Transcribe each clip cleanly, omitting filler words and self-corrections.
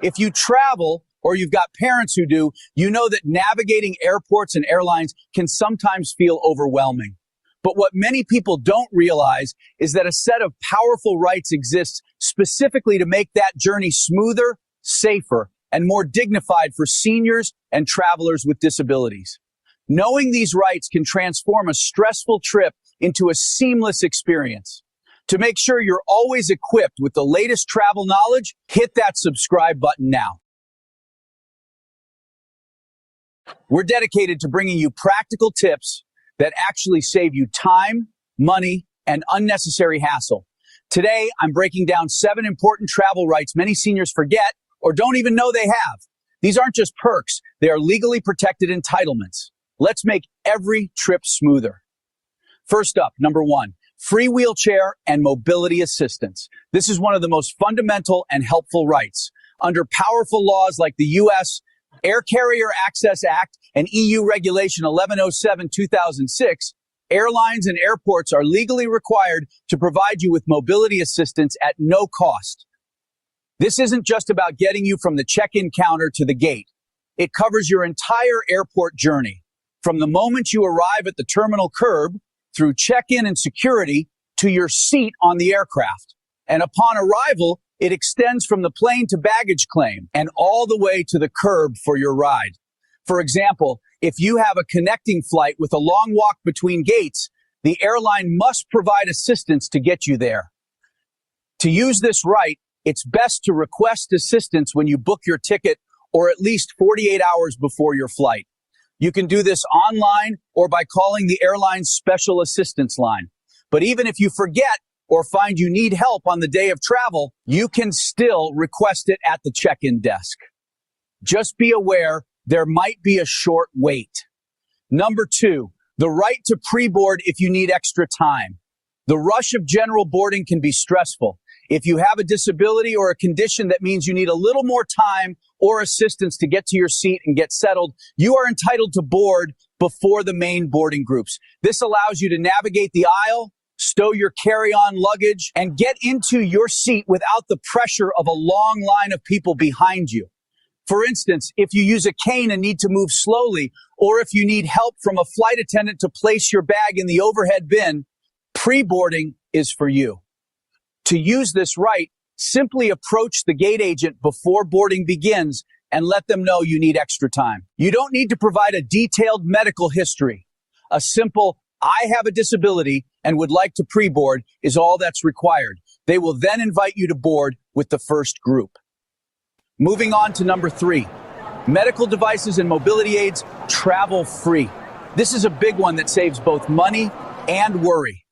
If you travel or you've got parents who do, you know that navigating airports and airlines can sometimes feel overwhelming. But what many people don't realize is that a set of powerful rights exists specifically to make that journey smoother, safer, and more dignified for seniors and travelers with disabilities. Knowing these rights can transform a stressful trip into a seamless experience. To make sure you're always equipped with the latest travel knowledge, hit that subscribe button now. We're dedicated to bringing you practical tips that actually save you time, money, and unnecessary hassle. Today, I'm breaking down 7 important travel rights many seniors forget or don't even know they have. These aren't just perks, they are legally protected entitlements. Let's make every trip smoother. First up, number 1, free wheelchair and mobility assistance. This is one of the most fundamental and helpful rights. Under powerful laws like the U.S. Air Carrier Access Act and EU Regulation 1107/2006, airlines and airports are legally required to provide you with mobility assistance at no cost. This isn't just about getting you from the check-in counter to the gate. It covers your entire airport journey, from the moment you arrive at the terminal curb, through check-in and security, to your seat on the aircraft. And upon arrival, it extends from the plane to baggage claim and all the way to the curb for your ride. For example, if you have a connecting flight with a long walk between gates, the airline must provide assistance to get you there. To use this right, it's best to request assistance when you book your ticket or at least 48 hours before your flight. You can do this online or by calling the airline's special assistance line. But even if you forget or find you need help on the day of travel, you can still request it at the check-in desk. Just be aware there might be a short wait. Number 2, the right to pre-board if you need extra time. The rush of general boarding can be stressful. If you have a disability or a condition that means you need a little more time or assistance to get to your seat and get settled, you are entitled to board before the main boarding groups. This allows you to navigate the aisle, stow your carry-on luggage, and get into your seat without the pressure of a long line of people behind you. For instance, if you use a cane and need to move slowly, or if you need help from a flight attendant to place your bag in the overhead bin, pre-boarding is for you. To use this right, simply approach the gate agent before boarding begins and let them know you need extra time. You don't need to provide a detailed medical history. A simple, "I have a disability and would like to pre-board" is all that's required. They will then invite you to board with the first group. Moving on to number 3, medical devices and mobility aids travel free. This is a big one that saves both money and worry.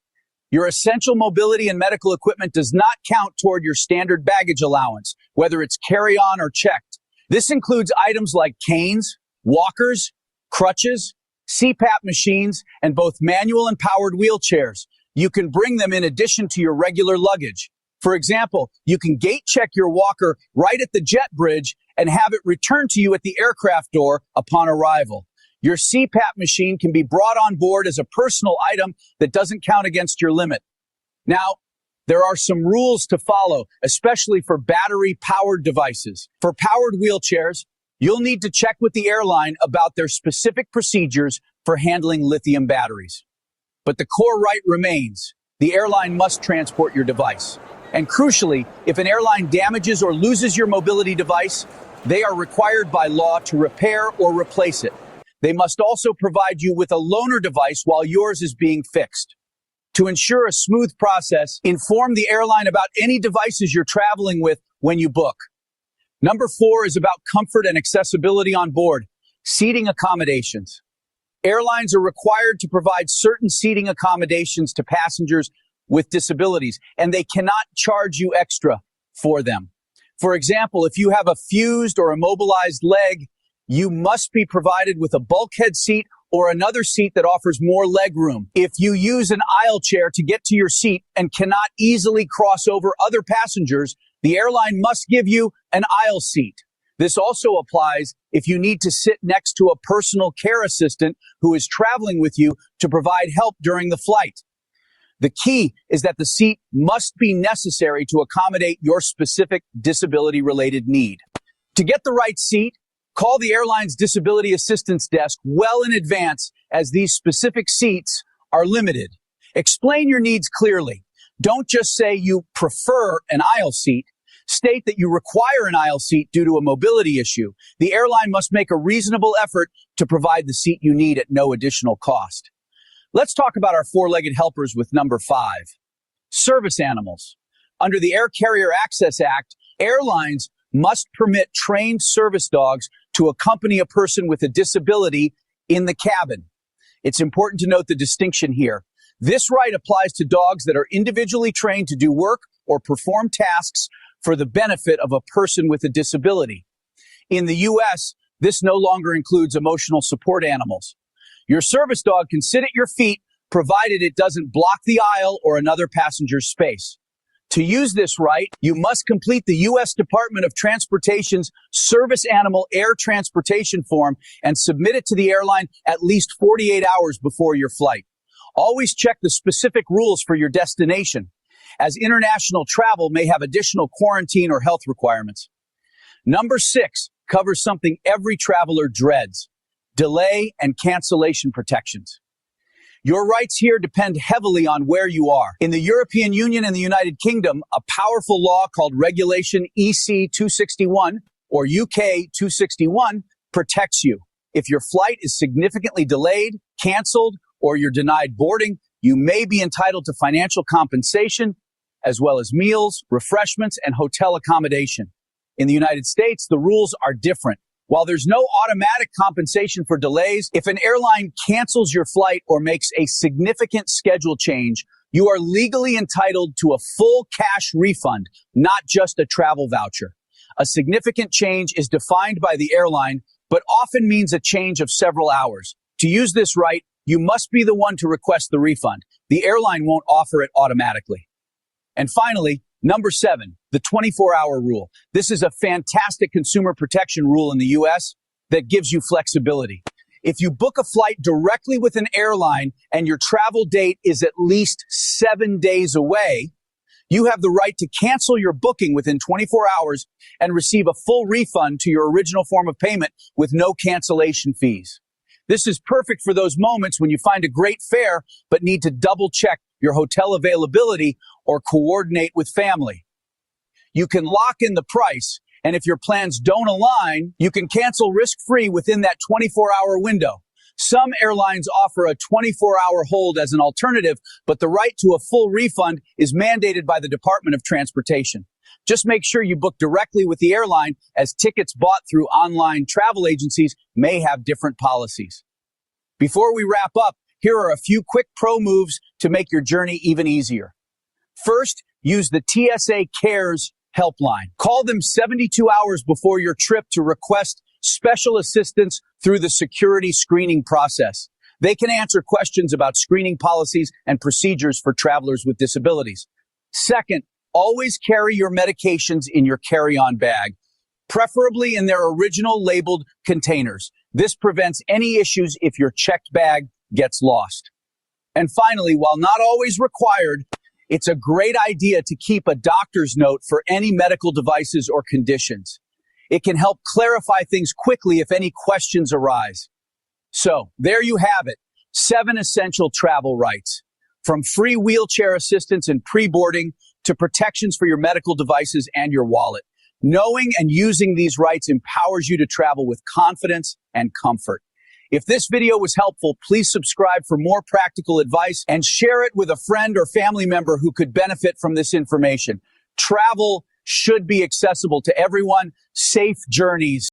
Your essential mobility and medical equipment does not count toward your standard baggage allowance, whether it's carry-on or checked. This includes items like canes, walkers, crutches, CPAP machines, and both manual and powered wheelchairs. You can bring them in addition to your regular luggage. For example, you can gate check your walker right at the jet bridge and have it returned to you at the aircraft door upon arrival. Your CPAP machine can be brought on board as a personal item that doesn't count against your limit. Now, there are some rules to follow, especially for battery-powered devices. For powered wheelchairs, you'll need to check with the airline about their specific procedures for handling lithium batteries. But the core right remains. The airline must transport your device. And crucially, if an airline damages or loses your mobility device, they are required by law to repair or replace it. They must also provide you with a loaner device while yours is being fixed. To ensure a smooth process, inform the airline about any devices you're traveling with when you book. Number 4 is about comfort and accessibility on board. Seating accommodations. Airlines are required to provide certain seating accommodations to passengers with disabilities, and they cannot charge you extra for them. For example, if you have a fused or immobilized leg, you must be provided with a bulkhead seat or another seat that offers more leg room. If you use an aisle chair to get to your seat and cannot easily cross over other passengers, the airline must give you an aisle seat. This also applies if you need to sit next to a personal care assistant who is traveling with you to provide help during the flight. The key is that the seat must be necessary to accommodate your specific disability-related need. To get the right seat, call the airline's disability assistance desk well in advance, as these specific seats are limited. Explain your needs clearly. Don't just say you prefer an aisle seat. State that you require an aisle seat due to a mobility issue. The airline must make a reasonable effort to provide the seat you need at no additional cost. Let's talk about our four-legged helpers with number 5. Service animals. Under the Air Carrier Access Act, airlines must permit trained service dogs to accompany a person with a disability in the cabin. It's important to note the distinction here. This right applies to dogs that are individually trained to do work or perform tasks for the benefit of a person with a disability. In the U.S., this no longer includes emotional support animals. Your service dog can sit at your feet, provided it doesn't block the aisle or another passenger's space. To use this right, you must complete the U.S. Department of Transportation's Service Animal Air Transportation Form and submit it to the airline at least 48 hours before your flight. Always check the specific rules for your destination, as international travel may have additional quarantine or health requirements. Number 6 covers something every traveler dreads: delay and cancellation protections. Your rights here depend heavily on where you are. In the European Union and the United Kingdom, a powerful law called Regulation EC 261 or UK 261 protects you. If your flight is significantly delayed, canceled, or you're denied boarding, you may be entitled to financial compensation, as well as meals, refreshments, and hotel accommodation. In the United States, the rules are different. While there's no automatic compensation for delays, if an airline cancels your flight or makes a significant schedule change, you are legally entitled to a full cash refund, not just a travel voucher. A significant change is defined by the airline, but often means a change of several hours. To use this right, you must be the one to request the refund. The airline won't offer it automatically. And finally, number 7, the 24-hour rule. This is a fantastic consumer protection rule in the U.S. that gives you flexibility. If you book a flight directly with an airline and your travel date is at least 7 days away, you have the right to cancel your booking within 24 hours and receive a full refund to your original form of payment with no cancellation fees. This is perfect for those moments when you find a great fare but need to double-check your hotel availability or coordinate with family. You can lock in the price, and if your plans don't align, you can cancel risk-free within that 24-hour window. Some airlines offer a 24-hour hold as an alternative, but the right to a full refund is mandated by the Department of Transportation. Just make sure you book directly with the airline, as tickets bought through online travel agencies may have different policies. Before we wrap up, here are a few quick pro moves to make your journey even easier. First, use the TSA Cares helpline. Call them 72 hours before your trip to request special assistance through the security screening process. They can answer questions about screening policies and procedures for travelers with disabilities. Second, always carry your medications in your carry-on bag, preferably in their original labeled containers. This prevents any issues if your checked bag gets lost. And finally, while not always required, it's a great idea to keep a doctor's note for any medical devices or conditions. It can help clarify things quickly if any questions arise. So, there you have it, 7 essential travel rights. From free wheelchair assistance and pre-boarding to protections for your medical devices and your wallet. Knowing and using these rights empowers you to travel with confidence and comfort. If this video was helpful, please subscribe for more practical advice and share it with a friend or family member who could benefit from this information. Travel should be accessible to everyone. Safe journeys.